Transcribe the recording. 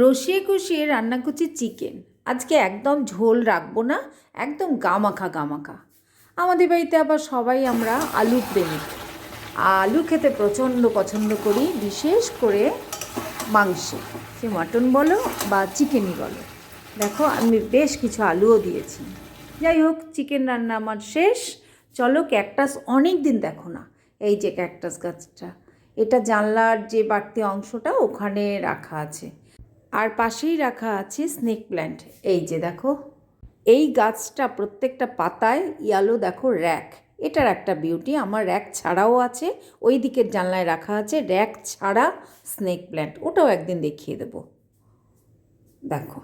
রসিয়ে কষিয়ে রান্না করছি চিকেন। আজকে একদম ঝোল রাখবো না, একদম গামাখা গামাখা। আমাদের বাড়িতে আবার সবাই আমরা আলু প্রেমিক, আলু খেতে প্রচণ্ড পছন্দ করি, বিশেষ করে মাংসে, সে মাটন বলো বা চিকেনই বলো। দেখো আমি বেশ কিছু আলুও দিয়েছি। যাই হোক, চিকেন রান্না আমার শেষ। চলো, ক্যাকটাস অনেক দিন দেখো না, এই যে ক্যাকটাস গাছটা, এটা জানলার যে বাড়তি অংশটা ওখানে রাখা আছে, আর পাশেই রাখা আছে স্নেক প্ল্যান্ট। এই যে দেখো, এই গাছটা প্রত্যেকটা পাতায় ইয়ালো, দেখো র্যাক, এটার একটা বিউটি। আমার র্যাক ছাড়াও আছে, ওই দিকের জানলায় রাখা আছে র্যাক ছাড়া স্নেক প্ল্যান্ট, ওটাও একদিন দেখিয়ে দেবো। দেখো।